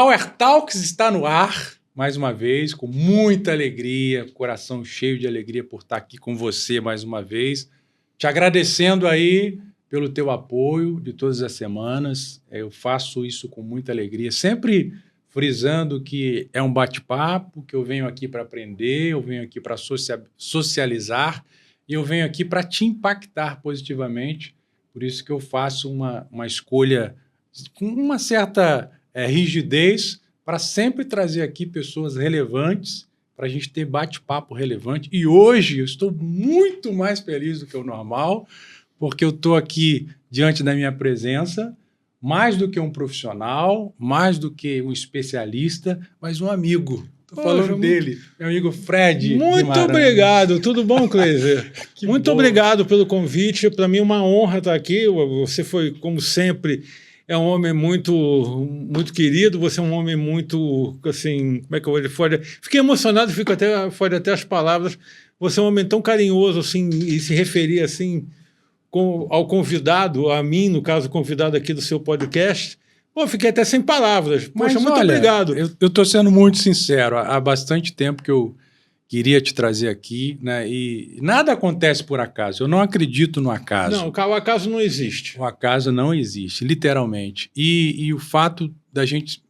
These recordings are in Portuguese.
Power Talks está no ar, mais uma vez, com muita alegria, coração cheio de alegria por estar aqui com você mais uma vez. Te agradecendo aí pelo teu apoio de todas as semanas. Eu faço isso com muita alegria, sempre frisando que é um bate-papo, que eu venho aqui para aprender, eu venho aqui para socializar e eu venho aqui para te impactar positivamente. Por isso que eu faço uma escolha com uma certa rigidez para sempre trazer aqui pessoas relevantes, para a gente ter bate-papo relevante. E hoje eu estou muito mais feliz do que o normal, porque eu estou aqui diante da minha presença, mais do que um profissional, mais do que um especialista, mas um amigo. Estou falando dele, meu amigo Fred. Muito obrigado. Tudo bom, Cleiser? Muito obrigado pelo convite. Para mim é uma honra estar aqui. Você foi, como sempre, é um homem muito querido. Você é um homem muito, assim, como é que eu vou dizer? Fiquei emocionado, fico até fora até as palavras. Você é um homem tão carinhoso, assim, e se referir assim ao convidado, a mim, no caso, convidado aqui do seu podcast. Pô, fiquei até sem palavras. Poxa, mas, muito obrigado. Eu estou sendo muito sincero. Há bastante tempo que eu queria te trazer aqui, né? E nada acontece por acaso. Eu não acredito no acaso. Não, o acaso não existe. O acaso não existe, literalmente. E o fato da gente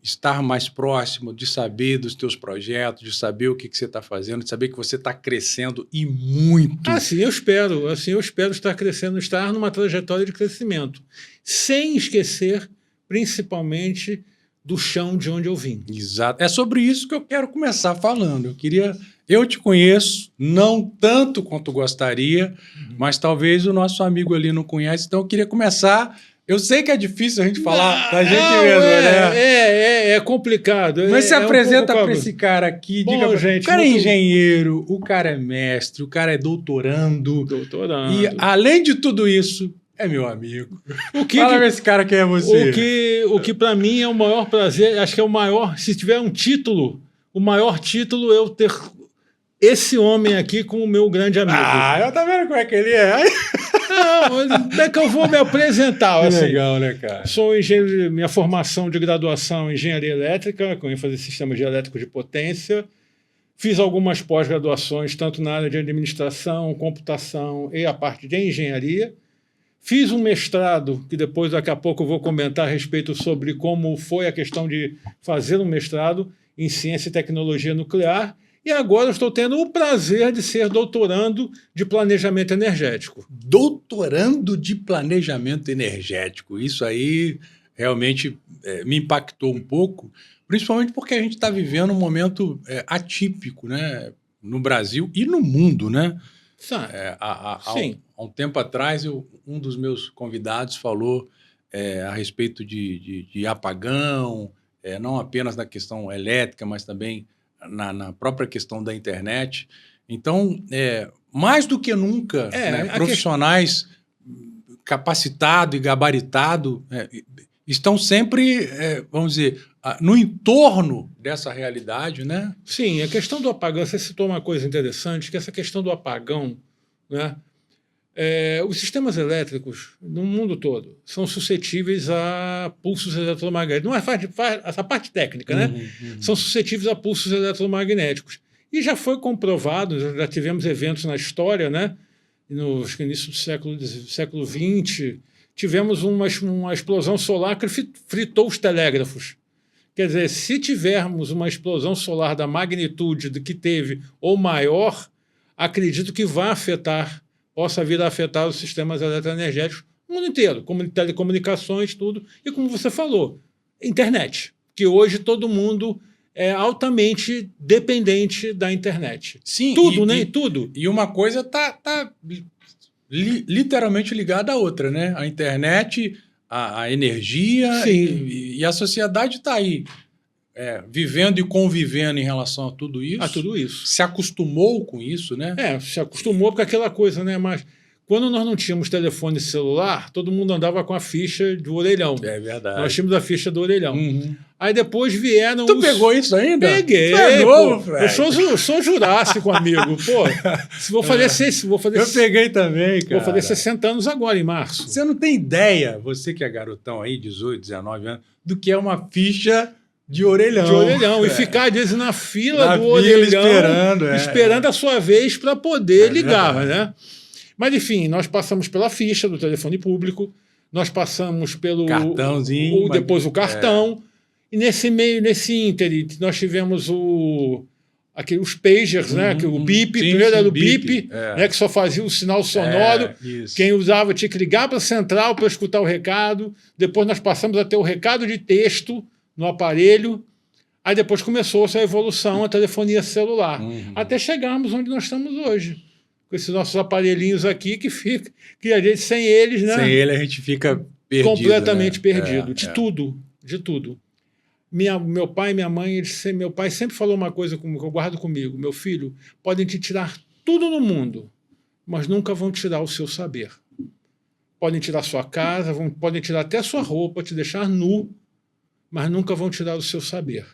estar mais próximo, de saber dos teus projetos, de saber o que você está fazendo, de saber que você está crescendo e muito. Assim eu espero estar crescendo, estar numa trajetória de crescimento, sem esquecer, principalmente, do chão de onde eu vim. Exato. É sobre isso que eu quero começar falando. Eu te conheço, não tanto quanto gostaria, mas talvez o nosso amigo ali não conhece, então eu queria começar. Eu sei que é difícil a gente falar da gente mesmo, né? É complicado. Mas se apresenta para esse cara aqui. Diga, gente, o cara é engenheiro, o cara é mestre, o cara é doutorando. E, além de tudo isso, é meu amigo. Fala pra esse cara quem é você. O que para mim é o maior prazer, acho que é o maior, se tiver um título, o maior título é eu ter esse homem aqui como o meu grande amigo. Eu tá vendo como é que ele é? Não, como é que eu vou me apresentar? Que assim, legal, né, cara? Sou engenheiro, minha formação de graduação em engenharia elétrica, com ênfase em sistemas elétricos de potência. Fiz algumas pós-graduações, tanto na área de administração, computação e a parte de engenharia. Fiz um mestrado, que depois, daqui a pouco, eu vou comentar a respeito sobre como foi a questão de fazer um mestrado em ciência e tecnologia nuclear. E agora eu estou tendo o prazer de ser doutorando de planejamento energético. Doutorando de planejamento energético. Isso aí realmente me impactou um pouco, principalmente porque a gente está vivendo um momento atípico, né? No Brasil e no mundo, né? Há um tempo atrás, um dos meus convidados falou a respeito de apagão, não apenas na questão elétrica, mas também na própria questão da internet. Então, mais do que nunca, profissionais capacitados e gabaritados estão sempre, vamos dizer, no entorno dessa realidade, né? Sim, a questão do apagão, você citou uma coisa interessante, que essa questão do apagão, né? Os sistemas elétricos no mundo todo são suscetíveis a pulsos eletromagnéticos. Não é essa parte técnica, né? São suscetíveis a pulsos eletromagnéticos. E já foi comprovado, já tivemos eventos na história, né? No início do século XX, tivemos uma explosão solar que fritou os telégrafos. Quer dizer, se tivermos uma explosão solar da magnitude do que teve ou maior, acredito que possa vir a afetar os sistemas eletroenergéticos no mundo inteiro, como telecomunicações, tudo. E como você falou, internet, que hoje todo mundo é altamente dependente da internet. Sim. Tudo, né? Tudo. E uma coisa está literalmente ligada à outra, né? A internet, a energia e a sociedade está aí. Vivendo e convivendo em relação a tudo isso. Se acostumou com isso, né? Se acostumou com aquela coisa, né? Mas quando nós não tínhamos telefone celular, todo mundo andava com a ficha do orelhão. É verdade. Nós tínhamos a ficha do orelhão. Aí depois vieram Tu pegou isso ainda? Peguei. Eu sou Jurássico, amigo. Pô, vou fazer Eu peguei também, cara. Vou fazer 60 anos agora, em março. Você não tem ideia, você que é garotão aí, 18, 19 anos, do que é uma ficha De orelhão. De orelhão. E ficar, às vezes, na fila do fila, orelhão, esperando é. a sua vez para poder ligar, verdade. né? Mas, enfim, nós passamos pela ficha do telefone público, nós passamos pelo... Cartãozinho. depois o cartão. E nesse meio, nesse ínter, nós tivemos os pagers, né? O bip, primeiro era o bip, né? Que só fazia o sinal sonoro. Quem usava tinha que ligar para a central para escutar o recado. Depois nós passamos a ter o recado de texto no aparelho. Aí depois começou a evolução, a telefonia celular. Até chegarmos onde nós estamos hoje. Com esses nossos aparelhinhos aqui que a gente, sem eles, né? Sem ele a gente fica perdido. Completamente perdido. De tudo. Meu pai e minha mãe, meu pai sempre falou uma coisa que eu guardo comigo. Meu filho, podem te tirar tudo no mundo, mas nunca vão tirar o seu saber. Podem tirar sua casa, podem tirar até sua roupa, te deixar nu, mas nunca vão tirar o seu saber.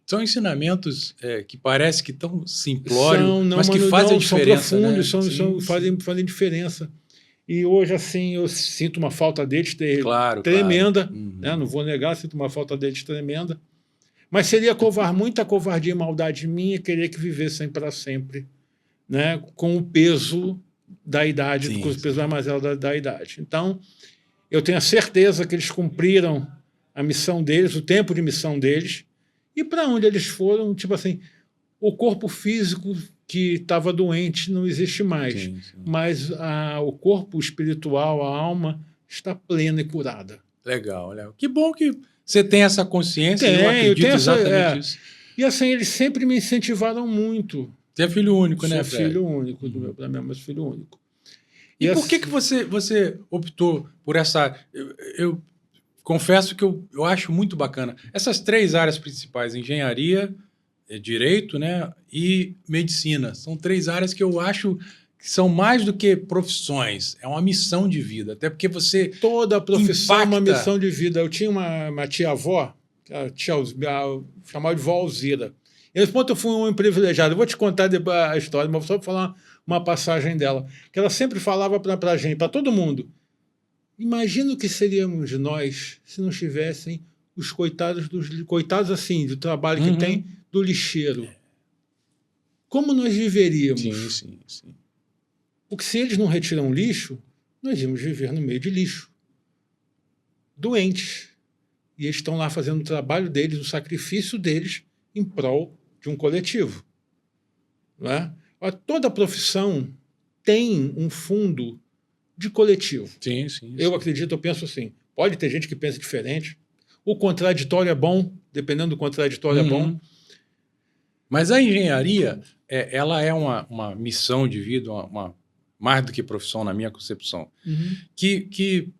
São ensinamentos que parece que tão simplórios, mas que fazem diferença. São profundos, né? Fazem diferença. E hoje, assim, eu sinto uma falta deles tremenda. Claro. Né? Não vou negar, sinto uma falta deles tremenda. Mas seria muita covardia e maldade minha querer que vivessem para sempre, né? Com o peso da idade, com o peso da mazela da idade. Então, eu tenho a certeza que eles cumpriram a missão deles, o tempo de missão deles, e para onde eles foram, tipo assim, o corpo físico que estava doente não existe mais, mas o corpo espiritual, a alma, está plena e curada. Legal, Léo. Que bom que você tem essa consciência, eu acredito exatamente isso. E assim, eles sempre me incentivaram muito. Você é filho único, né, Fred? Sou filho único, para mim, mas filho único. E por que você optou por essa... Eu confesso que eu acho muito bacana. Essas 3 áreas principais, engenharia, direito, né, e medicina. São 3 áreas que eu acho que são mais do que profissões. É uma missão de vida. Até porque você... Toda profissão é uma missão de vida. Eu tinha uma tia-avó, chamada de vó Alzira. E nesse ponto eu fui um homem privilegiado. Eu vou te contar a história, mas só vou falar uma passagem dela. Que ela sempre falava para a gente, para todo mundo: imagina o que seríamos nós se não tivessem os coitados assim, do trabalho que tem, do lixeiro. Como nós viveríamos? Sim. Porque se eles não retiram lixo, nós íamos viver no meio de lixo. Doentes. E eles estão lá fazendo o trabalho deles, o sacrifício deles, em prol de um coletivo. Não é? Toda profissão tem um fundo de coletivo. Sim. Eu acredito, eu penso assim. Pode ter gente que pensa diferente. O contraditório é bom, dependendo do contraditório é bom. Mas a engenharia, ela é uma missão de vida, mais do que profissão, na minha concepção. Que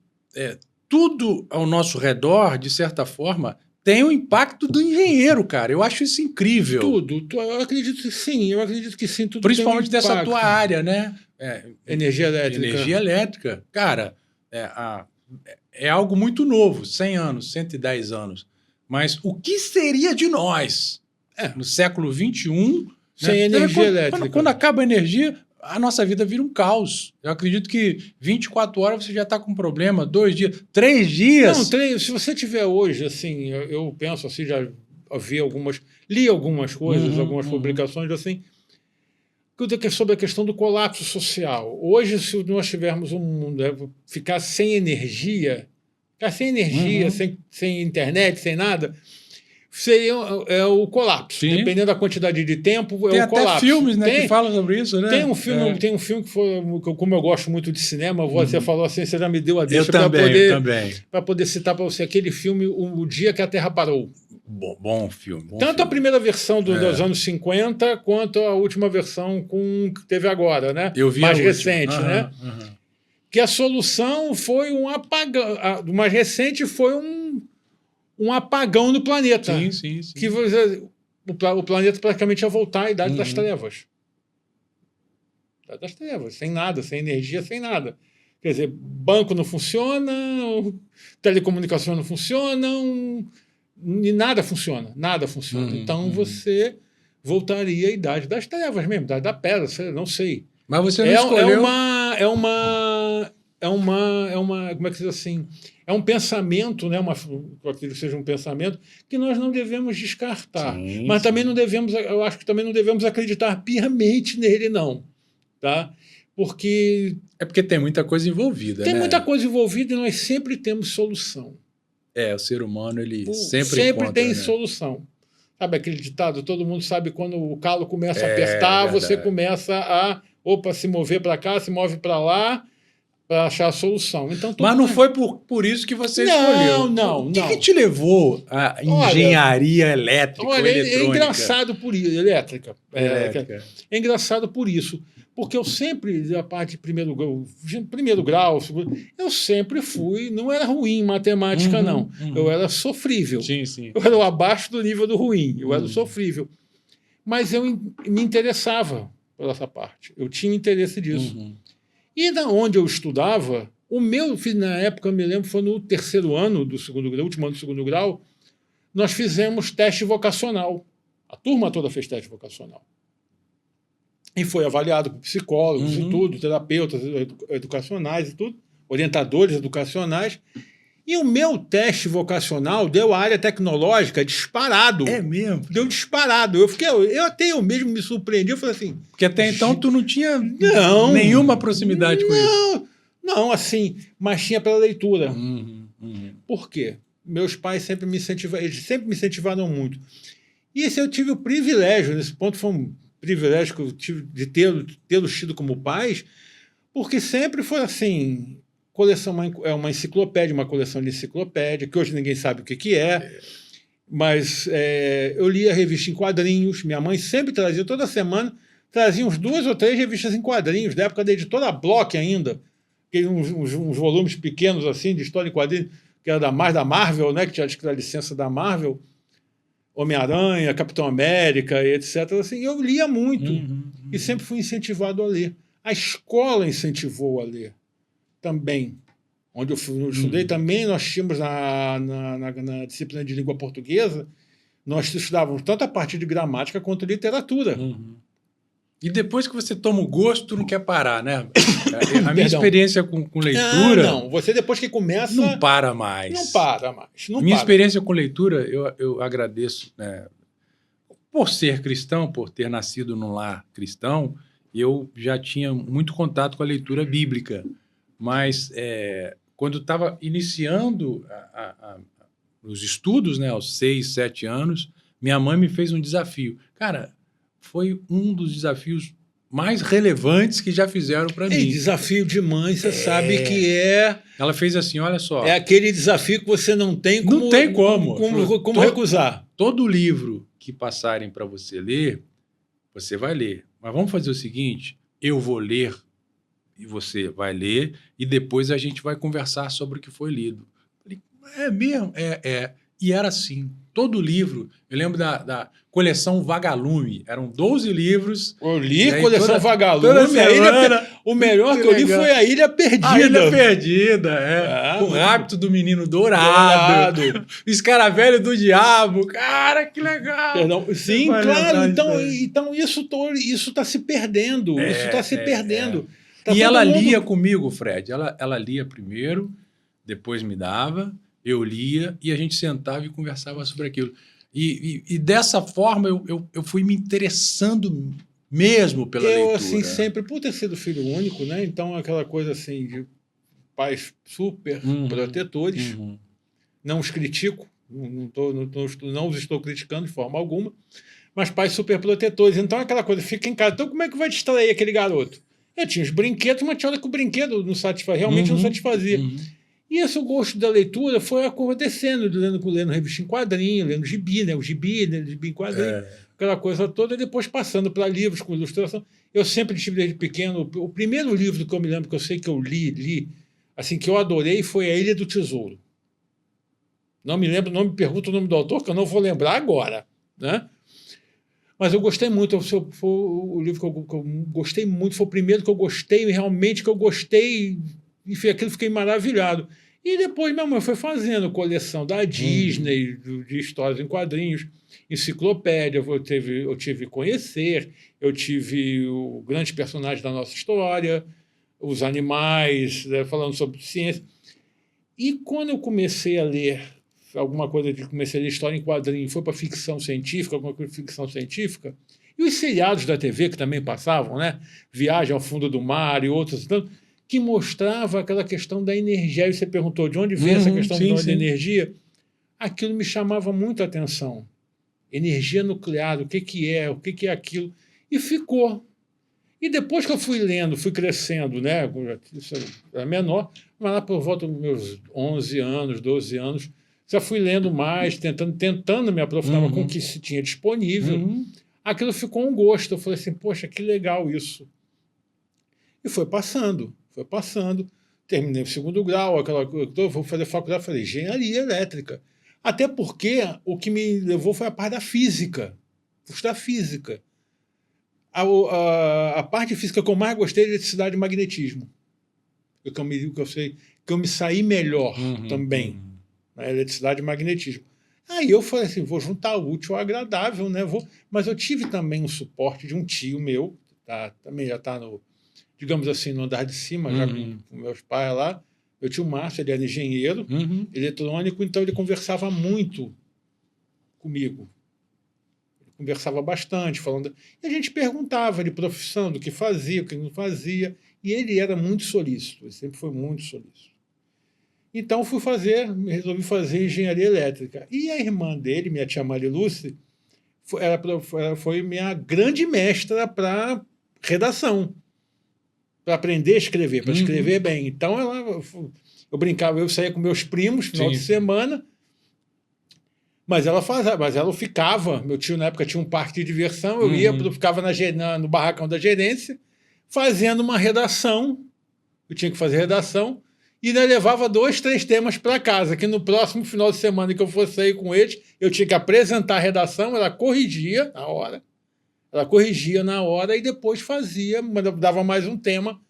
tudo ao nosso redor, de certa forma, tem o impacto do engenheiro, cara. Eu acho isso incrível. Tudo. Eu acredito que sim. Tudo principalmente tem um dessa tua área, né? Energia elétrica. Energia elétrica. Cara, é algo muito novo, 100 anos, 110 anos. Mas o que seria de nós no século XXI... Sem energia elétrica. Quando acaba a energia, a nossa vida vira um caos. Eu acredito que 24 horas você já está com problema, 2 dias, 3 dias... Não, 3. Se você tiver hoje, assim, eu penso assim, já li algumas coisas, algumas publicações, assim, sobre a questão do colapso social. Hoje, se nós tivermos um mundo, ficar sem energia, sem internet, sem nada, seria o colapso. Sim. Dependendo da quantidade de tempo, tem o colapso. Tem até filmes, né, que falam sobre isso, né? Tem um filme que foi, como eu gosto muito de cinema, você falou assim, você já me deu a deixa para poder citar para você aquele filme, O Dia que a Terra Parou. Bom filme. Tanto a primeira versão dos anos 50, quanto a última versão que teve agora, né? Eu vi mais recente, né? Que a solução foi um apagão. O mais recente foi um apagão no planeta. Sim. Que o planeta praticamente ia voltar à Idade das Trevas. Idade das Trevas, sem nada, sem energia, sem nada. Quer dizer, banco não funciona, telecomunicações não funcionam, e nada funciona. Então você voltaria à Idade das Trevas mesmo, Idade da Pedra, não sei. Mas você não escolheu... como é que diz assim, é um pensamento, né, eu acredito que seja um pensamento que nós não devemos descartar, Sim, mas também sim. não devemos, eu acho que também não devemos acreditar piamente nele, não, tá? Porque É porque tem muita coisa envolvida, tem muita né? coisa envolvida e nós sempre temos solução. O ser humano, ele sempre Sempre encontra, tem né? solução. Sabe aquele ditado? Todo mundo sabe quando o calo começa a É apertar, você verdade. começa a se mover para cá, se move para lá, para achar a solução. Então, Mas tudo não nós... foi por isso que você Não, escolheu. não, O que não. te levou à Olha, engenharia elétrica ou olha, é eletrônica? engraçado por isso, elétrica. Elétrica. É engraçado por isso, porque eu sempre, a parte de primeiro grau, eu sempre fui, não era ruim em matemática, não. Eu era sofrível. Sim, sim. Eu era abaixo do nível do ruim, eu era Uhum. sofrível. Mas eu me interessava por essa parte, eu tinha interesse disso. Uhum. E da onde eu estudava, o meu filho, na época, eu me lembro, foi no terceiro ano do segundo grau, último ano do segundo grau, nós fizemos teste vocacional. A turma toda fez teste vocacional. E foi avaliado por psicólogos e tudo, terapeutas educacionais e tudo, orientadores educacionais. E o meu teste vocacional deu a área tecnológica disparado. É mesmo? Deu disparado. Eu mesmo me surpreendi. Eu falei assim. Porque até então tu não tinha Não, nenhuma proximidade com isso. Não, assim, mas tinha pela leitura. Uhum. Por quê? Meus pais sempre me incentivaram, eles sempre me incentivaram muito. E esse eu tive o privilégio, nesse ponto foi um privilégio que eu tive de tê-los tido como pais, porque sempre foi assim, é uma enciclopédia, uma coleção de enciclopédia, que hoje ninguém sabe o que é, mas eu lia revista em quadrinhos, minha mãe sempre trazia, toda semana, trazia uns 2 ou 3 revistas em quadrinhos, da época da editora Bloch ainda, uns volumes pequenos assim, de história em quadrinhos, que era da Marvel, né, que tinha a licença da Marvel, Homem-Aranha, Capitão América, etc. Assim, eu lia muito e sempre fui incentivado a ler. A escola incentivou a ler também. Onde eu estudei também, nós tínhamos na disciplina de língua portuguesa, nós estudávamos tanto a parte de gramática quanto literatura. E depois que você toma o gosto, tu não quer parar, né? A minha experiência com leitura... não, você depois que começa... Não para mais. Não para mais. A minha experiência com leitura, eu agradeço, né? Por ser cristão, por ter nascido num lar cristão, eu já tinha muito contato com a leitura bíblica. Mas quando estava iniciando os estudos, né, aos 6, 7 anos, minha mãe me fez um desafio. Cara, foi um dos desafios mais relevantes que já fizeram para mim. Desafio de mãe, você sabe que é... Ela fez assim, olha só... É aquele desafio que você não tem como recusar. Todo livro que passarem para você ler, você vai ler. Mas vamos fazer o seguinte, eu vou ler e você vai ler e depois a gente vai conversar sobre o que foi lido. Falei, é mesmo? E era assim. Todo livro, eu lembro da coleção Vagalume, eram 12 livros. Eu li a coleção Vagalume, o melhor que eu li foi A Ilha Perdida. A Ilha Perdida, O Rapto do Menino Dourado. Escaravelho do Diabo. Cara, que legal! Perdão. Sim, claro. Então isso está se perdendo. Isso está se perdendo. Tá e ela lia comigo, Fred. Ela lia primeiro, depois me dava... Eu lia e a gente sentava e conversava sobre aquilo. E dessa forma eu fui me interessando mesmo pela leitura. Assim, sempre, por ter sido filho único, né? Então, aquela coisa assim de pais super protetores. Não os critico, não os estou criticando de forma alguma, mas pais super protetores. Então, aquela coisa, fica em casa. Então, como é que vai distrair aquele garoto? Eu tinha os brinquedos, mas tinha hora que o brinquedo não satisfazia, realmente não satisfazia. E esse gosto da leitura foi acontecendo, lendo revista em quadrinho, lendo gibi, né? O gibi em quadrinho, aquela coisa toda, e depois passando para livros com ilustração. Eu sempre tive desde pequeno. O primeiro livro que eu me lembro, que eu sei que eu li, assim, que eu adorei, foi A Ilha do Tesouro. Não me lembro, não me pergunta o nome do autor, que eu não vou lembrar agora, né? Mas eu gostei muito, foi o livro que eu gostei muito, foi o primeiro que eu gostei, realmente que eu gostei. Enfim, aquilo fiquei maravilhado. E depois minha mãe foi fazendo coleção da Disney, de histórias em quadrinhos, enciclopédia, eu tive Conhecer, eu tive o grande personagem da nossa história, os animais, né, falando sobre ciência. E quando eu comecei a ler alguma coisa, comecei a ler história em quadrinho, foi para ficção científica, alguma coisa de ficção científica, e os seriados da TV que também passavam, né? Viagem ao Fundo do Mar e outros tantos, que mostrava aquela questão da energia. E você perguntou de onde vem essa questão da energia. Aquilo me chamava muito a atenção. Energia nuclear, o que é aquilo. E ficou. E depois que eu fui lendo, fui crescendo, né? Isso era menor, mas lá por volta dos meus 11 anos, 12 anos, já fui lendo mais, tentando me aprofundar com o que se tinha disponível. Aquilo ficou um gosto. Eu falei assim, poxa, que legal isso. E foi passando. Terminei o 2º grau, vou fazer faculdade, falei, engenharia elétrica. Até porque o que me levou foi a parte da física, estudar física. A parte de física que eu mais gostei é eletricidade e magnetismo. Que eu me saí melhor também. Na eletricidade e magnetismo. Aí eu falei assim, vou juntar o útil ao agradável, né? Mas eu tive também um suporte de um tio meu, também já está digamos assim, no andar de cima, já com meus pais lá. Meu tio Márcio, ele era engenheiro eletrônico, então ele conversava muito comigo. Ele conversava bastante, falando. E a gente perguntava de profissão, do que fazia, o que não fazia. E ele era muito solícito, ele sempre foi muito solícito. Então resolvi fazer engenharia elétrica. E a irmã dele, minha tia Marilúcia, foi minha grande mestra para redação, para aprender a escrever, para escrever bem. Então eu brincava, eu saía com meus primos no final de semana, mas ela ficava, meu tio na época tinha um parque de diversão, eu ficava no barracão da gerência, fazendo uma redação, eu tinha que fazer redação, e ainda levava 2, 3 temas para casa, que no próximo final de semana que eu fosse sair com eles, eu tinha que apresentar a redação, ela corrigia na hora e depois dava mais um tema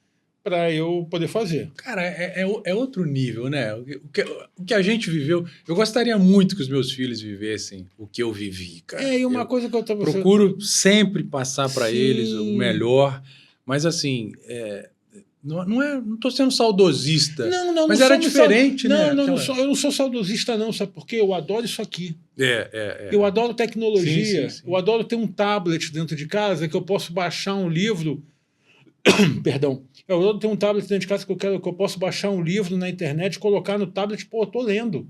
para eu poder fazer. Cara, é outro nível, né? O que a gente viveu, eu gostaria muito que os meus filhos vivessem o que eu vivi, cara. E uma coisa que eu procuro sempre passar para eles o melhor, mas assim, não estou sendo saudosista, mas era diferente, né? Eu não sou saudosista, não, sabe por quê? Eu adoro isso aqui. Eu adoro tecnologia, sim. Eu adoro ter um tablet dentro de casa que eu posso baixar um livro. Perdão. Eu adoro ter um tablet dentro de casa que eu posso baixar um livro na internet, colocar no tablet, eu tô lendo.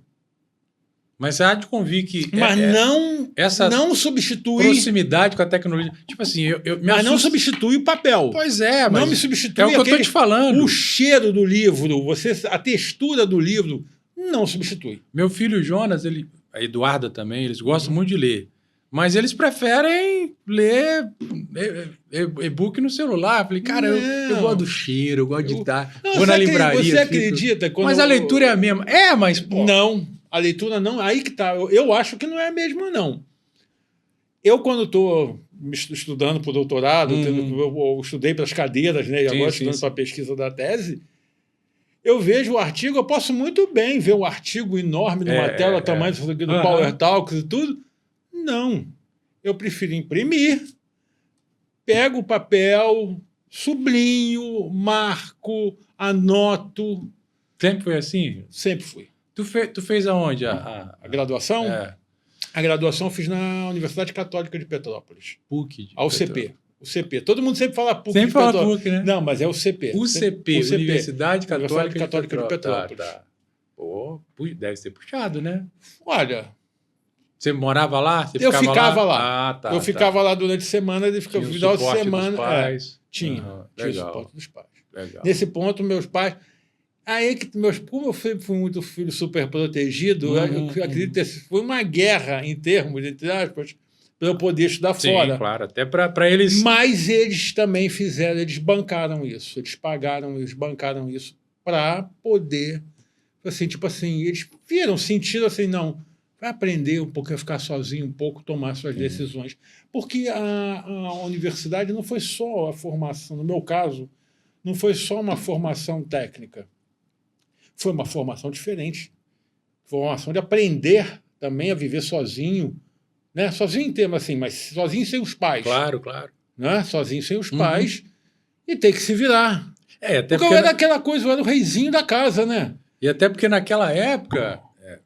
Mas você há de convir que... Mas não substitui... proximidade com a tecnologia. Tipo assim, mas não substitui o papel. Pois é, mas... Não me substitui o que eu tô te falando. O cheiro do livro, a textura do livro, não substitui. Meu filho Jonas, a Eduarda também, eles gostam muito de ler. Mas eles preferem ler e-book no celular. Falei, cara, eu gosto do cheiro, eu gosto de estar... Vou na livraria. Você acredita? Mas a leitura é a mesma. Mas... Pô, não. A leitura não, aí que tá. Eu acho que não é a mesma, não. Eu, quando estou estudando para o doutorado, eu estudei para as cadeiras, né? E agora estudando para a pesquisa da tese, eu vejo o artigo, eu posso muito bem ver um artigo enorme numa tela, tamanho do Power Talks e tudo. Não. Eu prefiro imprimir, pego o papel, sublinho, marco, anoto. Sempre foi assim? Sempre fui. Tu fez aonde a graduação? A graduação eu fiz na Universidade Católica de Petrópolis. PUC. A UCP. UCP. Todo mundo sempre fala PUC. Sempre fala PUC, né? Não, mas é UCP. UCP, Universidade Católica de Petrópolis. Tá. Pô, deve ser puxado, né? Olha... Você morava lá? Eu ficava lá. Tá, eu ficava lá durante a semana, e ficava no final de semana. Dos pais. Tinha o suporte dos pais. Legal. Nesse ponto, meus pais... como eu fui muito filho super protegido, eu acredito que foi uma guerra, em termos, entre aspas, para eu poder estudar fora. Sim, claro, até para eles... Mas eles também eles bancaram isso, eles bancaram isso para poder, assim, tipo assim, eles sentiram assim, não, vai aprender um pouco a ficar sozinho, um pouco, tomar suas decisões. Porque a universidade não foi só a formação, no meu caso, não foi só uma formação técnica. Foi uma formação diferente. Formação de aprender também a viver sozinho. Né? Sozinho em termos assim, mas sozinho sem os pais. Claro. Né? Sozinho sem os pais e ter que se virar. Até Porque eu era aquela coisa, eu era o reizinho da casa, né? E até porque naquela época,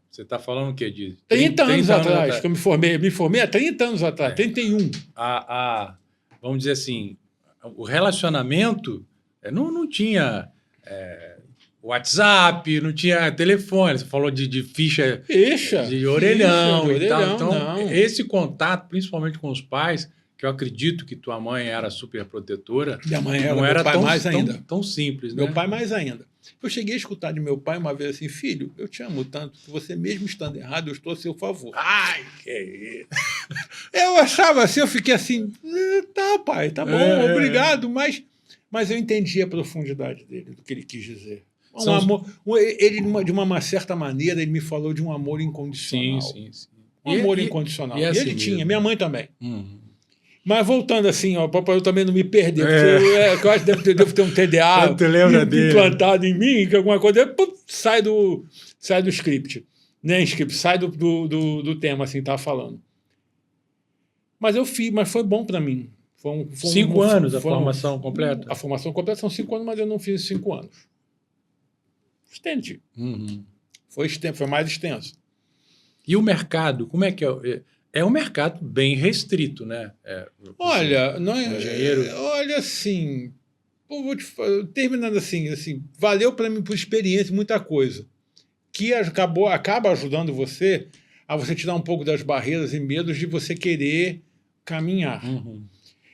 você está falando o quê? De 30 anos atrás, atrás. que eu me formei há 30 anos atrás, 31. Vamos dizer assim, o relacionamento não tinha WhatsApp, não tinha telefone. Você falou de ficha de orelhão de e tal. orelhão, Então, não. esse contato, principalmente com os pais, que eu acredito que tua mãe era super protetora, Minha mãe não era meu pai mais ainda. Tão simples, né? Meu pai mais ainda. Eu cheguei a escutar de meu pai uma vez assim: filho, eu te amo tanto que você mesmo estando errado, eu estou a seu favor. Ai, que isso. Eu achava assim, eu fiquei assim, tá, pai, tá bom, obrigado, mas eu entendi a profundidade dele, do que ele quis dizer. Amor, ele, de uma certa maneira, ele me falou de um amor incondicional. Sim. Um amor incondicional. E assim ele tinha, minha mãe também. Uhum. Mas voltando assim, para eu também não me perder, porque eu acho que devo ter um TDA implantado em mim, que alguma coisa pum, sai do script. Nem script, sai do tema, assim, estava falando. Mas eu fiz, mas foi bom para mim. 5 anos a formação completa? A formação completa são 5 anos, mas eu não fiz 5 anos. Estendi. Uhum. Foi mais extenso. E o mercado, como é que é? É um mercado bem restrito, né? Olha, engenheiro. Olha assim, terminando assim, valeu para mim por experiência muita coisa, que acaba ajudando você a você tirar um pouco das barreiras e medos de você querer caminhar. Uhum.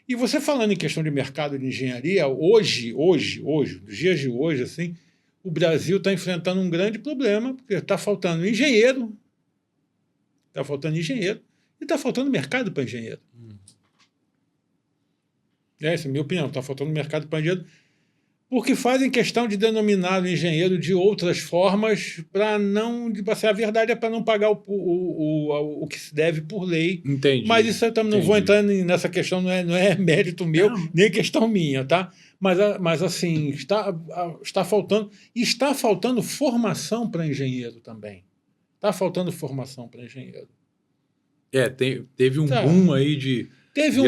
E você falando em questão de mercado de engenharia, hoje, nos dias de hoje, assim, o Brasil está enfrentando um grande problema, porque está faltando engenheiro, e está faltando mercado para engenheiro. Essa é a minha opinião. Está faltando mercado para engenheiro, porque fazem questão de denominar o engenheiro de outras formas para não... A verdade é para não pagar o que se deve por lei. Entendi. Mas isso eu também não vou entrar nessa questão, não é mérito meu, nem questão minha, tá? Mas assim, está faltando... E está faltando formação para engenheiro também. Está faltando formação para engenheiro. Teve um boom aí de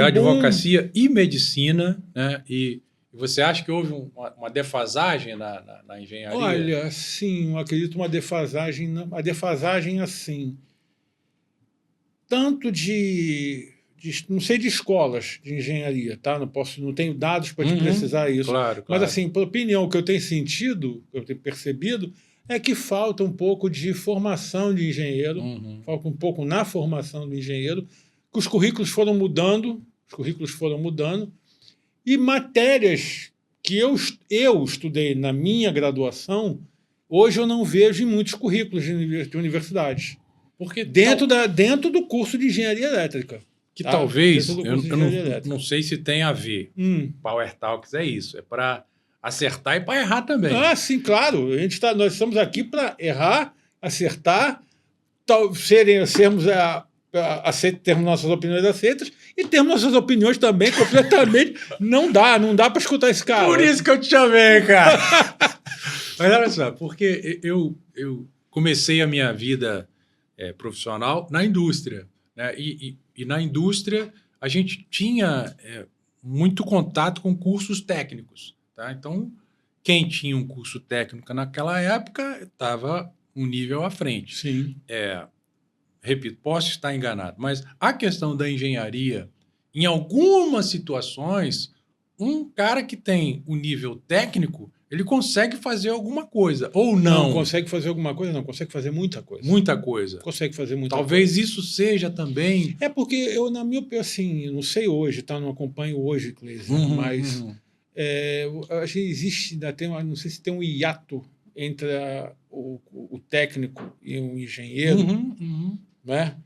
advocacia e medicina, né? E você acha que houve uma defasagem na engenharia? Olha, sim, eu acredito uma defasagem. A defasagem, assim, tanto não sei de escolas de engenharia, tá? Não tenho dados para te precisar isso. Claro. Mas, assim, por opinião, o que eu tenho sentido, que eu tenho percebido, é que falta um pouco de formação de engenheiro, falta um pouco na formação do engenheiro, que os currículos foram mudando, e matérias que eu estudei na minha graduação, hoje eu não vejo em muitos currículos de universidades. Porque dentro do curso de engenharia elétrica. Que talvez, eu não sei se tem a ver. Power Talks é isso, é para acertar e para errar também. Ah, sim, claro. Nós estamos aqui para errar, acertar, termos nossas opiniões aceitas e termos nossas opiniões também completamente. Não dá para escutar esse cara. Por isso que eu te chamei, cara. Mas olha só, porque eu comecei a minha vida profissional na indústria, né? E na indústria a gente tinha muito contato com cursos técnicos. Tá? Então, quem tinha um curso técnico naquela época estava um nível à frente. Sim. Repito, posso estar enganado, mas a questão da engenharia, em algumas situações, um cara que tem o nível técnico, ele consegue fazer alguma coisa, ou não. Não consegue fazer alguma coisa, não. Consegue fazer muita coisa. Muita coisa. Consegue fazer muita Talvez coisa. isso seja também... É porque eu, na minha opinião, assim, não sei hoje, tá? Não acompanho hoje, Cleiton, mas... acho que existe, não sei se tem um hiato entre o técnico e o engenheiro, né?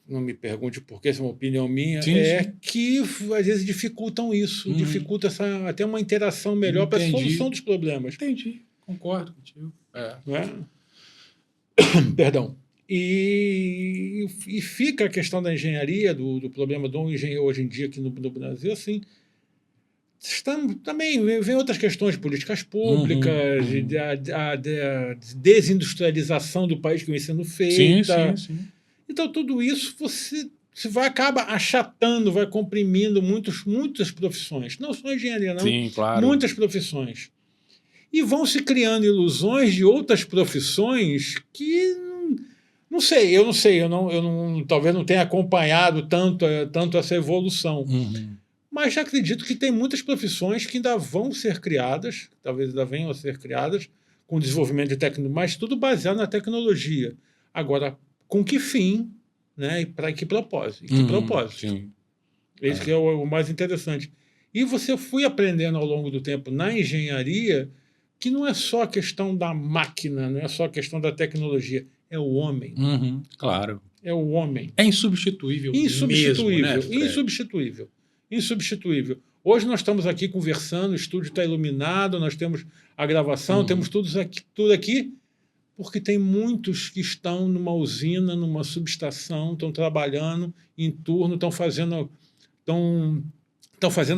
Não me pergunte por que, essa é uma opinião minha, sim. Que às vezes dificultam isso, dificulta até uma interação melhor para a solução dos problemas. Entendi, concordo contigo. Né? Perdão. E fica a questão da engenharia, do problema do engenheiro hoje em dia aqui no Brasil, assim, também vem outras questões, políticas públicas, a desindustrialização do país que vem sendo feita. Sim. Então, tudo isso você Você acaba achatando, vai comprimindo muitas profissões. Não só engenharia, não. Sim, claro. Muitas profissões. E vão se criando ilusões de outras profissões que não sei, talvez não tenha acompanhado tanto essa evolução. Mas já acredito que tem muitas profissões que ainda vão ser criadas, talvez ainda venham a ser criadas, com desenvolvimento de tecnologia, mas tudo baseado na tecnologia. Agora, com que fim, né? E para que propósito? E que propósito? Sim. Esse que é o mais interessante. E você fui aprendendo ao longo do tempo na engenharia que não é só a questão da máquina, não é só a questão da tecnologia, é o homem. Claro. É o homem. É insubstituível. Insubstituível. Mesmo, né, Fred? Insubstituível. Insubstituível. Hoje nós estamos aqui conversando, o estúdio está iluminado, nós temos a gravação, temos tudo aqui, porque tem muitos que estão numa usina, numa subestação, estão trabalhando em turno, estão fazendo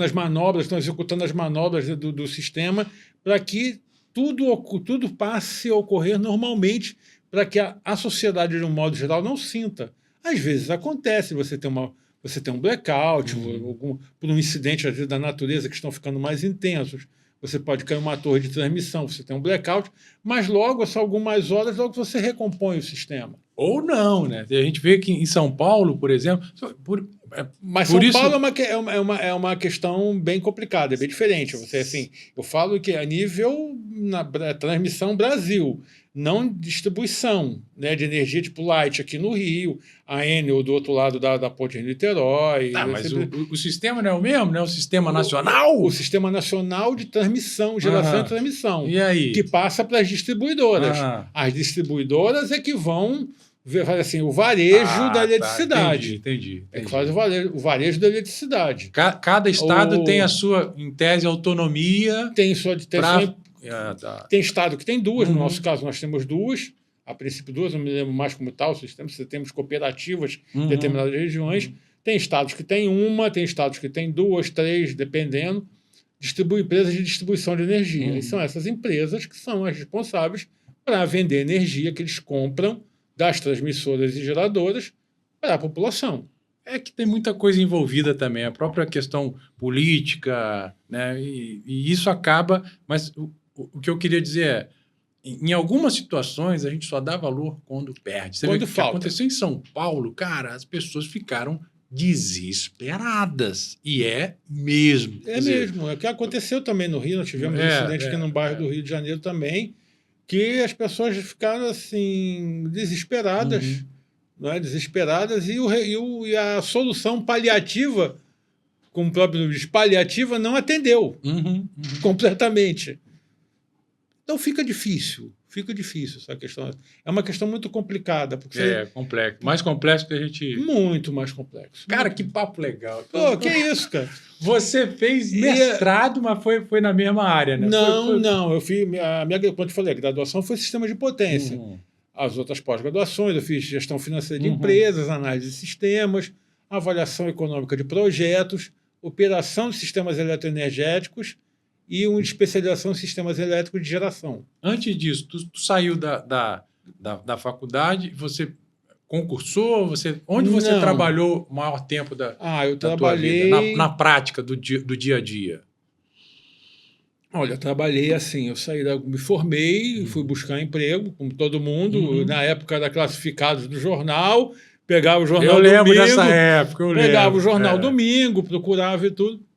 as manobras, estão executando as manobras do sistema para que tudo passe a ocorrer normalmente, para que a sociedade, de um modo geral, não sinta. Às vezes acontece, você tem um blackout, por um incidente às vezes, da natureza que estão ficando mais intensos. Você pode cair uma torre de transmissão, você tem um blackout, mas logo, só algumas horas, logo você recompõe o sistema. Ou não, né? A gente vê que em São Paulo, por exemplo... Mas São Paulo é uma questão bem complicada, é bem diferente. Eu falo que a nível na transmissão Brasil, não distribuição, né, de energia tipo Light aqui no Rio, a Enel do outro lado da ponte de Niterói. Mas o sistema não é o mesmo, né? O sistema nacional? O sistema nacional de transmissão, geração e transmissão. E aí? Que passa para as distribuidoras. As distribuidoras é que vão assim, o varejo da eletricidade. Entendi. É que faz o varejo da eletricidade. Cada estado tem a sua, em tese, autonomia. Tem estado que tem duas, no nosso caso nós temos duas, a princípio duas, não me lembro mais como tal, temos cooperativas em determinadas regiões, tem estados que tem uma, tem estados que tem duas, três, dependendo, empresas de distribuição de energia. E são essas empresas que são as responsáveis para vender energia que eles compram das transmissoras e geradoras para a população. É que tem muita coisa envolvida também, a própria questão política, né? E isso acaba... Mas o que eu queria dizer é, em algumas situações, a gente só dá valor quando perde. Você vê o que aconteceu em São Paulo, cara, as pessoas ficaram desesperadas. E é mesmo. É o que aconteceu também no Rio, nós tivemos um incidente aqui no bairro do Rio de Janeiro também, que as pessoas ficaram assim desesperadas, não é? Desesperadas, e a solução paliativa, como o próprio nome diz, paliativa, não atendeu completamente. Então fica difícil essa questão. É uma questão muito complicada. Porque complexo. Mais complexo que a gente... Muito mais complexo. Cara, que papo legal. Pô, que isso, cara? Você fez mestrado, mas foi na mesma área, né? Não. Eu fiz, quando eu falei, a graduação foi sistema de potência. As outras pós-graduações, eu fiz gestão financeira de empresas, análise de sistemas, avaliação econômica de projetos, operação de sistemas eletroenergéticos e uma especialização em sistemas elétricos de geração. Antes disso, tu saiu da faculdade, você concursou? Onde você trabalhou o maior tempo da tua vida? Na prática do dia a dia? Olha, eu trabalhei assim, me formei, fui buscar emprego, como todo mundo, na época era classificados do jornal, pegava o jornal domingo. Eu lembro dessa época, pegava o jornal domingo, procurava e tudo.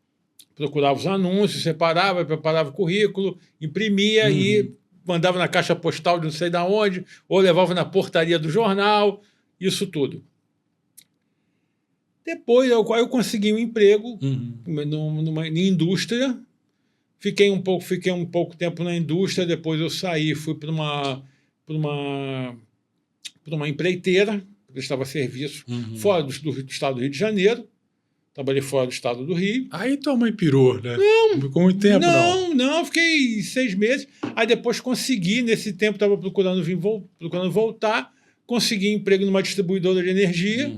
Procurava os anúncios, preparava o currículo, imprimia e mandava na caixa postal de não sei de onde, ou levava na portaria do jornal, isso tudo. Depois eu consegui um emprego numa indústria, fiquei um pouco tempo na indústria, depois eu saí, fui para uma empreiteira, que prestava serviço fora do estado do Rio de Janeiro. Trabalhei fora do estado do Rio. Aí tua mãe pirou, né? Não ficou muito tempo, não. Fiquei 6 meses. Aí depois consegui, nesse tempo estava procurando voltar, consegui emprego numa distribuidora de energia,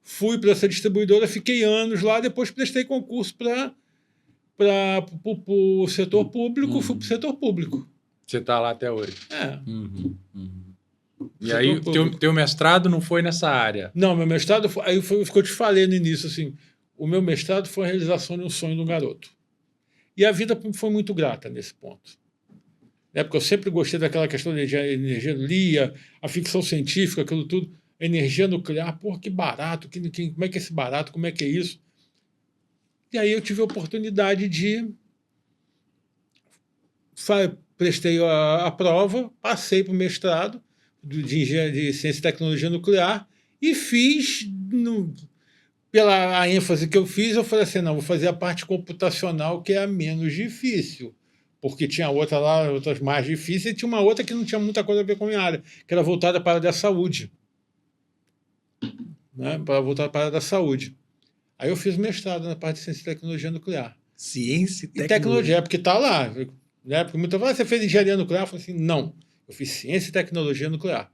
fui para essa distribuidora, fiquei anos lá, depois prestei concurso para o setor público, fui para o setor público. Você está lá até hoje? E aí, teu mestrado não foi nessa área? Não, meu mestrado foi o que eu te falei no início, assim, o meu mestrado foi a realização de um sonho de um garoto. E a vida foi muito grata nesse ponto. Porque eu sempre gostei daquela questão de energia, lia a ficção científica, aquilo tudo, energia nuclear, porra, que barato, como é que é esse barato, como é que é isso? E aí eu tive a oportunidade de... Prestei a prova, passei para o mestrado de Ciência e Tecnologia Nuclear e fiz, pela ênfase que eu fiz, eu falei assim, não, vou fazer a parte computacional, que é a menos difícil, porque tinha outra lá, outras mais difíceis, e tinha uma outra que não tinha muita coisa a ver com a minha área, que era voltada para a área da saúde. Né? Para voltar para a área da saúde. Aí eu fiz mestrado na parte de Ciência e Tecnologia Nuclear. Ciência e Tecnologia, porque está lá. Né? Porque muita gente você fez engenharia nuclear? Eu falei assim, não. Eu fiz Ciência e Tecnologia Nuclear.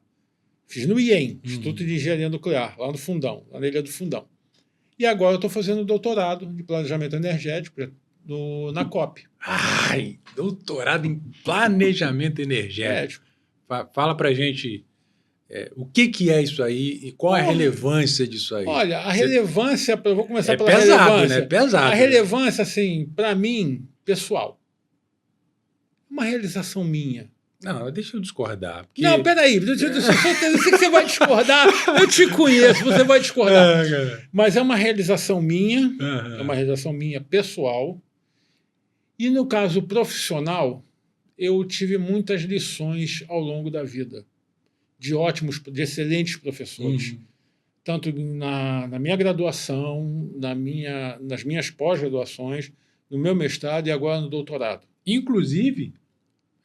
Fiz no IEM, Instituto de Engenharia Nuclear, lá no Fundão, lá na Ilha do Fundão. E agora eu estou fazendo doutorado de planejamento energético na COP. Ai, doutorado em planejamento energético. Fala para a gente o que é isso aí e qual é a relevância disso aí. Olha, a relevância, eu vou começar pela pesado, relevância. Né? Pesado. A relevância, assim, para mim, pessoal, uma realização minha. Não, deixa eu discordar. Porque... Não, peraí, eu sei que você vai discordar, eu te conheço, você vai discordar. Mas é uma realização minha, é uma realização minha pessoal. E no caso profissional, eu tive muitas lições ao longo da vida, de excelentes professores. Tanto na minha graduação, nas minhas pós-graduações, no meu mestrado e agora no doutorado. Inclusive...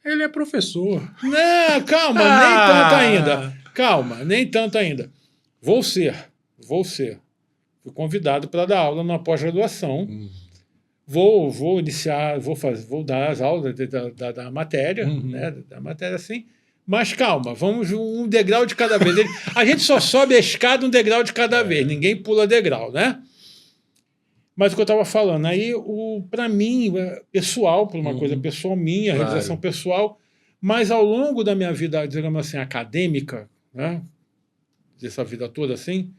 Ele é professor. Não, calma, nem tanto ainda. Calma, nem tanto ainda. Vou ser. Fui convidado para dar aula na pós-graduação. Vou iniciar, vou dar as aulas da matéria, né, da matéria assim. Mas calma, vamos um degrau de cada vez. A gente só sobe a escada um degrau de cada vez, ninguém pula degrau, né? Mas o que eu estava falando, aí, para mim, pessoal, por uma coisa pessoal minha, realização pessoal, mas ao longo da minha vida, digamos assim, acadêmica, né, dessa vida toda assim,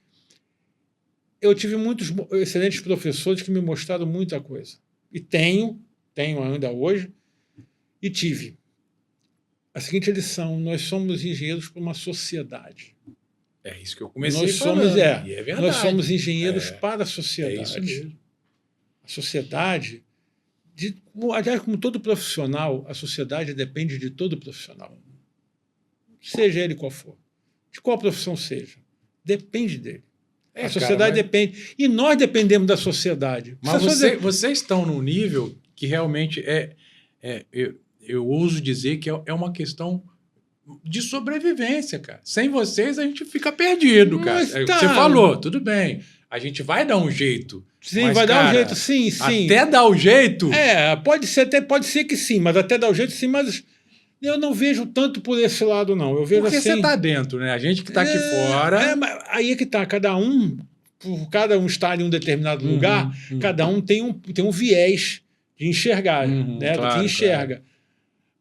eu tive muitos excelentes professores que me mostraram muita coisa. E tenho ainda hoje, e tive a seguinte lição: nós somos engenheiros para uma sociedade. É isso que eu comecei falando. E é verdade. Nós somos engenheiros para a sociedade. É isso mesmo. A sociedade, aliás, como todo profissional, a sociedade depende de todo profissional. Seja ele qual for. De qual profissão seja. Depende dele. A sociedade depende. E nós dependemos da sociedade. Mas vocês estão num nível que realmente eu ouso dizer que é uma questão de sobrevivência, cara. Sem vocês, a gente fica perdido, cara. Você falou, tudo bem. A gente vai dar um jeito. Sim, mas, vai dar um jeito, sim. Até dar o jeito? Pode ser que sim, mas até dar o jeito, sim, mas eu não vejo tanto por esse lado, não. Eu vejo porque assim, você está dentro, né? A gente que está aqui fora... aí é que está, cada um está em um determinado lugar, cada um tem um viés de enxergar, né? Claro, do que enxerga. Claro.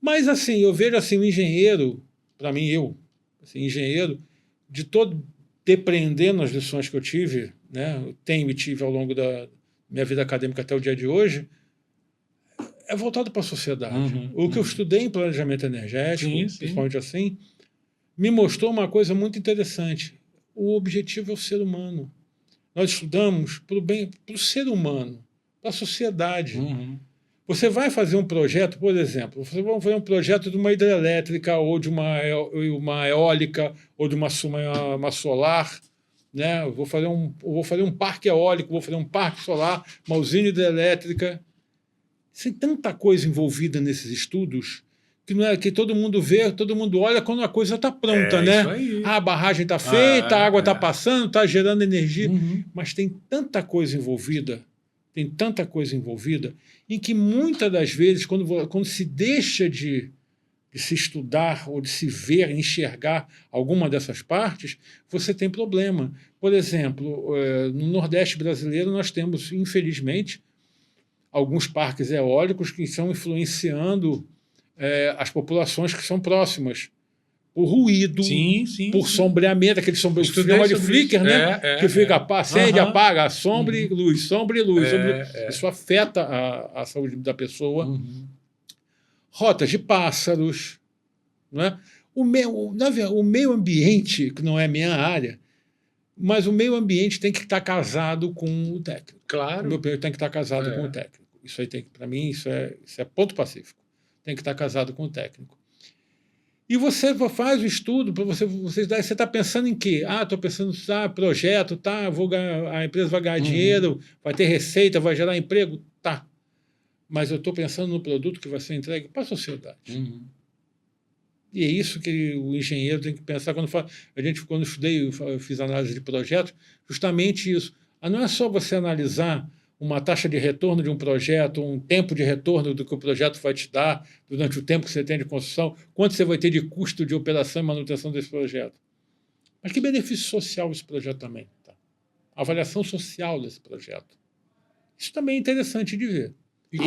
Mas, assim, eu vejo assim, o engenheiro, para mim, engenheiro, depreendendo as lições que eu tive, né, eu tive ao longo da minha vida acadêmica até o dia de hoje, é voltado para a sociedade. O que eu estudei em planejamento energético, principalmente assim, me mostrou uma coisa muito interessante. O objetivo é o ser humano. Nós estudamos para o ser humano, para a sociedade. Você vai fazer um projeto, por exemplo, você vai fazer um projeto de uma hidrelétrica ou de uma eólica ou de uma solar, né? Eu vou fazer um parque eólico, vou fazer um parque solar, uma usina hidrelétrica. Tem tanta coisa envolvida nesses estudos que não é que todo mundo vê, todo mundo olha quando a coisa está pronta, né? Isso aí. A barragem está feita, a água está passando, está gerando energia, mas tem tanta coisa envolvida. Em que muitas das vezes, quando se deixa de se estudar ou de se ver, enxergar alguma dessas partes, você tem problema. Por exemplo, no Nordeste brasileiro nós temos, infelizmente, alguns parques eólicos que estão influenciando as populações que são próximas, por ruído, sim, por sombreamento, aquele sombreamento de flicker, né? Que fica, acende, apaga, sombra e luz, sombra e luz. Isso afeta a saúde da pessoa. Rotas de pássaros, né? O meio ambiente, que não é a minha área, mas o meio ambiente tem que estar casado com o técnico. Claro. O meu tem que estar casado com o técnico. Isso aí para mim, isso é ponto pacífico. Tem que estar casado com o técnico. E você faz o estudo para você está pensando em quê? Estou pensando em projeto, a empresa vai ganhar dinheiro, vai ter receita, vai gerar emprego, tá. Mas eu estou pensando no produto que vai ser entregue para a sociedade. E é isso que o engenheiro tem que pensar quando eu estudei, eu fiz análise de projetos, justamente isso. Não é só você analisar uma taxa de retorno de um projeto, um tempo de retorno do que o projeto vai te dar durante o tempo que você tem de construção, quanto você vai ter de custo de operação e manutenção desse projeto. Mas que benefício social esse projeto também? Tá? A avaliação social desse projeto. Isso também é interessante de ver. E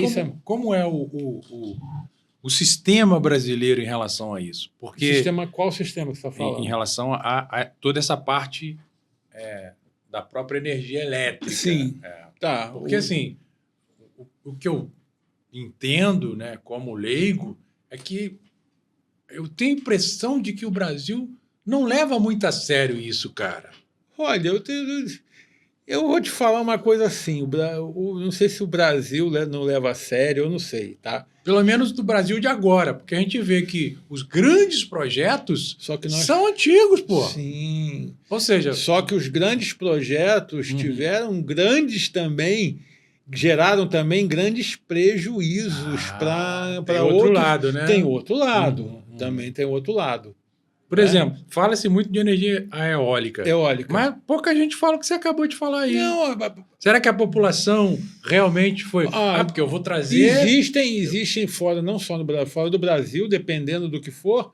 como é o sistema brasileiro em relação a isso? Porque qual sistema que você está falando? Em relação a toda essa parte da própria energia elétrica. Sim. Tá. Porque, assim, o que eu entendo, né, como leigo, é que eu tenho a impressão de que o Brasil não leva muito a sério isso, cara. Olha, eu vou te falar uma coisa assim, não sei se o Brasil não leva a sério, eu não sei, tá? Pelo menos do Brasil de agora, porque a gente vê que os grandes projetos são antigos, pô. Sim. Ou seja... Só que os grandes projetos tiveram geraram também grandes prejuízos para outro lado, né? Tem outro lado, também tem outro lado. Por exemplo, fala-se muito de energia eólica. Mas pouca gente fala o que você acabou de falar aí. Não, será que a população realmente foi... porque eu vou trazer... Existem fora, não só no Brasil, fora do Brasil, dependendo do que for,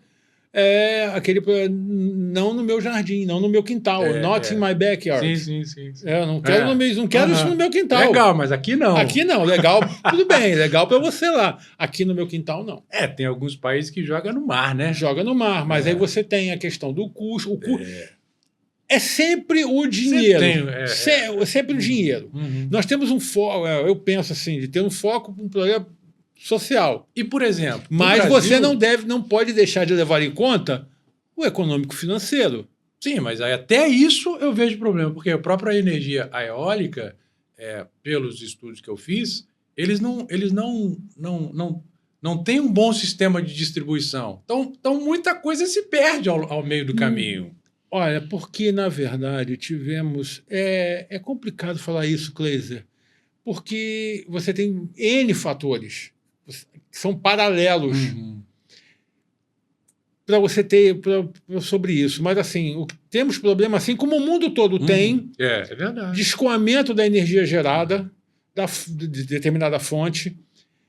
não no meu jardim, não no meu quintal, not in my backyard. Sim. Eu não quero isso no meu quintal. Legal, mas aqui não. Aqui não, legal, tudo bem, legal para você lá. Aqui no meu quintal, não. Tem alguns países que jogam no mar, né? Joga no mar, mas aí você tem a questão do custo. É sempre o dinheiro. Sempre o dinheiro. Nós temos um foco, eu penso assim, de ter um foco para um problema social. E, por exemplo... Mas você não pode deixar de levar em conta o econômico-financeiro. Sim, mas aí até isso eu vejo problema, porque a própria energia eólica, pelos estudos que eu fiz, eles não têm um bom sistema de distribuição. Então muita coisa se perde ao meio do caminho. Olha, porque, na verdade, tivemos... É complicado falar isso, Kleiser, porque você tem N fatores que são paralelos para você ter sobre isso. Mas, assim, temos problema, assim como o mundo todo tem, é verdade. De escoamento da energia gerada de determinada fonte.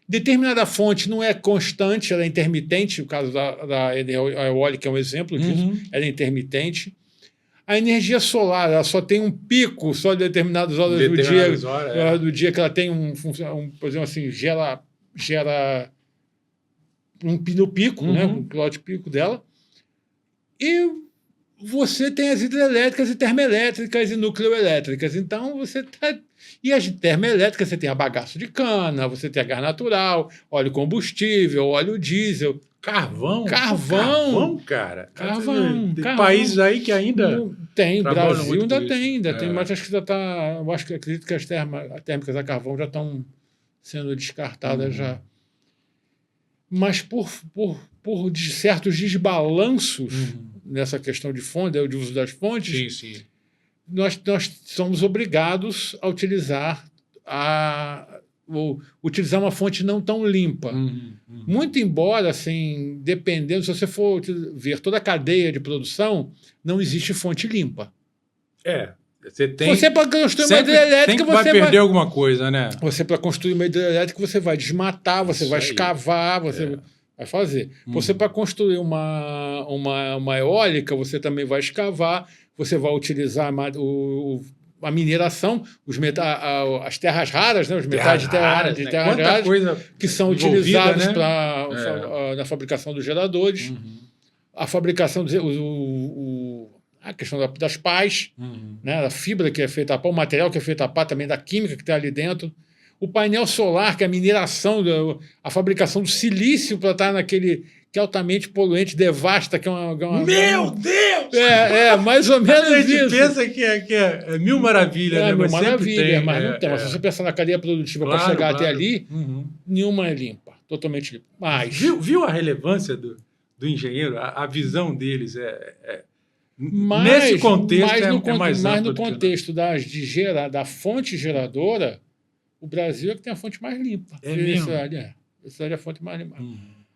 Determinada fonte não é constante, ela é intermitente. O caso da eólica é um exemplo disso. Ela é intermitente. A energia solar, ela só tem um pico só de determinadas horas do dia que ela tem por exemplo, assim, gera no pico, né, um pilote pico dela. E você tem as hidrelétricas e termoelétricas e nucleoelétricas. Então, e as termoelétricas, você tem a bagaço de cana, você tem a gás natural, óleo combustível, óleo diesel. Carvão, cara. Carvão. Tem países aí que ainda... Tem, Brasil ainda tem, mas acho que já está... Eu acredito que as térmicas a carvão já estão sendo descartadas já. Mas por certos desbalanços nessa questão de fonte, de uso das fontes, nós somos obrigados a utilizar uma fonte não tão limpa. Muito embora, assim, dependendo, se você for ver toda a cadeia de produção, não existe fonte limpa. Você para construir uma hidrelétrica, vai perder alguma coisa, né? Para construir uma hidrelétrica, você vai desmatar, você vai escavar, você vai fazer. Você, para construir uma eólica, você também vai escavar, você vai utilizar a mineração, as terras raras, né? Os metais de terras raras, que são utilizados na fabricação dos geradores. a fabricação, a questão das pás, né, a fibra que é feita a pá, o material que é feito a pá, também da química que está ali dentro. O painel solar, que é a mineração, a fabricação do silício para estar naquele que é altamente poluente, devasta, que é Meu Deus! Mais ou menos a gente isso. pensa que é mil maravilhas, né? Mil Mas maravilhas, sempre tem, mas não tem. Mas se você pensar na cadeia produtiva para chegar até ali, nenhuma é limpa, totalmente limpa. Mas viu a relevância do engenheiro? A visão deles nesse contexto mais mas ampla no contexto da fonte geradora, o Brasil é que tem a fonte mais limpa. Mesmo? Essa é a fonte mais limpa.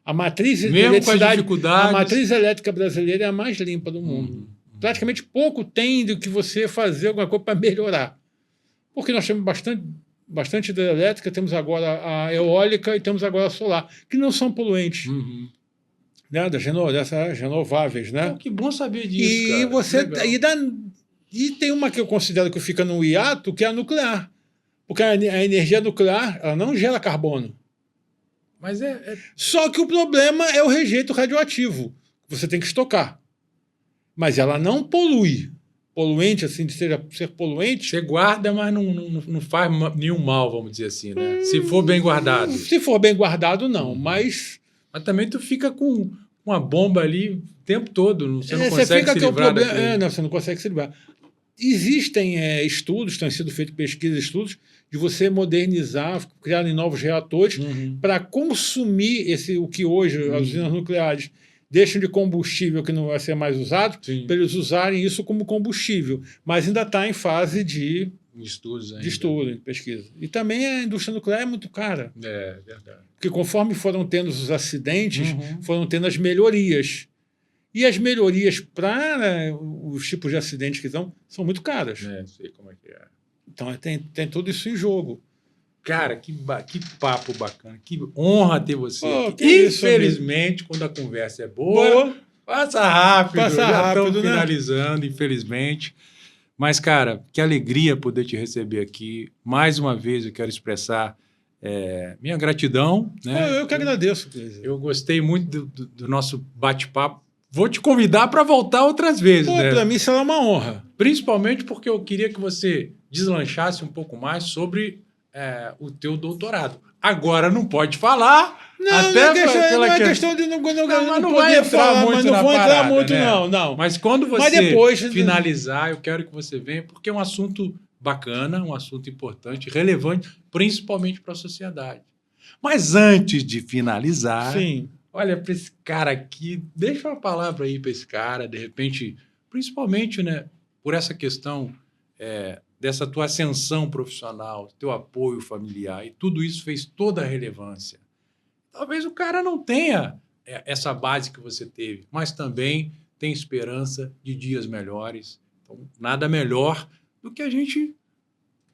A matriz mesmo com as dificuldades, a matriz elétrica brasileira é a mais limpa do mundo. Praticamente pouco tem do que você fazer alguma coisa para melhorar. Porque nós temos bastante hidrelétrica, temos agora a eólica e temos agora a solar, que não são poluentes. Né? Dessas renováveis, né? Pô, que bom saber disso, E tem uma que eu considero que fica no hiato, que é a nuclear. Porque a energia nuclear ela não gera carbono. Mas Só que o problema é o rejeito radioativo. Você tem que estocar. Mas ela não polui. Poluente, assim, de ser poluente. Você guarda, mas não faz nenhum mal, vamos dizer assim, né? Se for bem guardado. Se for bem guardado, não. Mas também tu fica com uma bomba ali o tempo todo. Você não consegue se livrar daquilo. Você não consegue se livrar. Existem estudos, têm sido feitos pesquisas, estudos, de você modernizar, criar novos reatores para consumir o que hoje as usinas nucleares deixam de combustível que não vai ser mais usado, para eles usarem isso como combustível. Mas ainda está em fase de estudo, de pesquisa. E também a indústria nuclear é muito cara. É verdade. Porque conforme foram tendo os acidentes, foram tendo as melhorias. E as melhorias para os tipos de acidentes que são muito caras. Sei como é que é. Então tem tudo isso em jogo. Cara, que papo bacana. Que honra ter você aqui. Infelizmente, quando a conversa é boa, passa rápido. Já estamos finalizando, infelizmente. Mas, cara, que alegria poder te receber aqui. Mais uma vez eu quero expressar minha gratidão. Né? Eu que agradeço. Eu gostei muito do nosso bate-papo. Vou te convidar para voltar outras vezes. Né? Para mim será uma honra. Principalmente porque eu queria que você deslanchasse um pouco mais sobre o teu doutorado. Agora não pode falar. Não é questão de não vai entrar muito na parada, né? não. Mas quando você finalizar, eu quero que você venha, porque é um assunto bacana, um assunto importante, relevante, principalmente para a sociedade. Mas antes de finalizar... Sim. Olha, para esse cara aqui, deixa uma palavra aí para esse cara, de repente, principalmente, né, por essa questão dessa tua ascensão profissional, teu apoio familiar, e tudo isso fez toda a relevância. Talvez o cara não tenha essa base que você teve, mas também tem esperança de dias melhores. Então, nada melhor do que a gente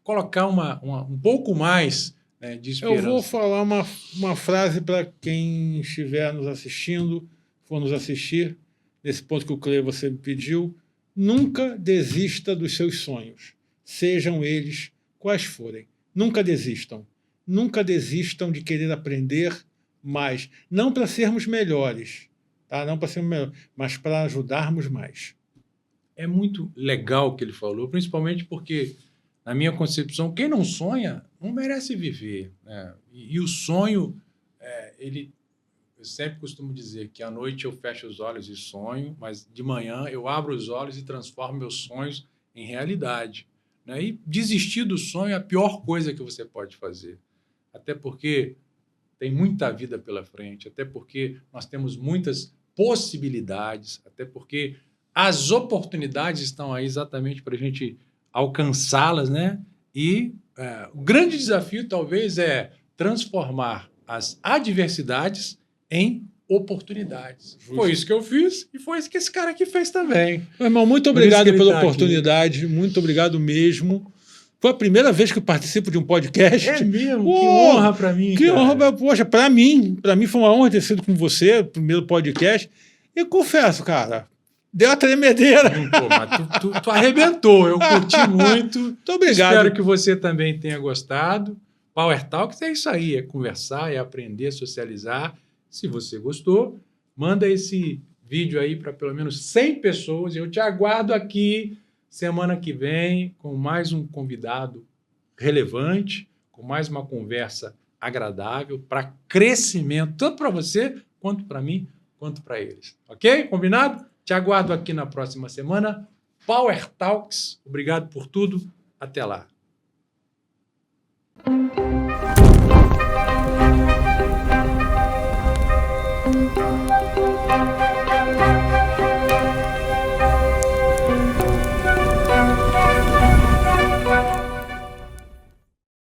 colocar um pouco mais de esperança. Eu vou falar uma frase para quem estiver nos assistindo, for nos assistir, nesse ponto que o Cleber você me pediu. Nunca desista dos seus sonhos, sejam eles quais forem. Nunca desistam. Nunca desistam de querer aprender mais. Não para sermos melhores, tá? Não para sermos melhores, mas para ajudarmos mais. É muito legal o que ele falou, principalmente porque, na minha concepção, quem não sonha não merece viver. Né? E o sonho, eu sempre costumo dizer que à noite eu fecho os olhos e sonho, mas de manhã eu abro os olhos e transformo meus sonhos em realidade. Né? E desistir do sonho é a pior coisa que você pode fazer. Até porque tem muita vida pela frente, até porque nós temos muitas possibilidades, até porque as oportunidades estão aí exatamente para a gente alcançá-las, né? E o grande desafio, talvez, é transformar as adversidades em oportunidades. Justo. Foi isso que eu fiz e foi isso que esse cara aqui fez também. Meu irmão, muito obrigado pela oportunidade, muito obrigado mesmo. Foi a primeira vez que eu participo de um podcast. É mesmo? Que honra para mim. Que honra, poxa, para mim foi uma honra ter sido com você, o primeiro podcast. E confesso, cara, deu uma tremedeira. Pô, mas tu arrebentou, eu curti muito. Muito obrigado. Espero que você também tenha gostado. Power Talks é isso aí, é conversar, é aprender, socializar. Se você gostou, manda esse vídeo aí para pelo menos 100 pessoas. Eu te aguardo aqui semana que vem com mais um convidado relevante, com mais uma conversa agradável para crescimento, tanto para você, quanto para mim, quanto para eles. Ok? Combinado? Te aguardo aqui na próxima semana. Power Talks. Obrigado por tudo. Até lá.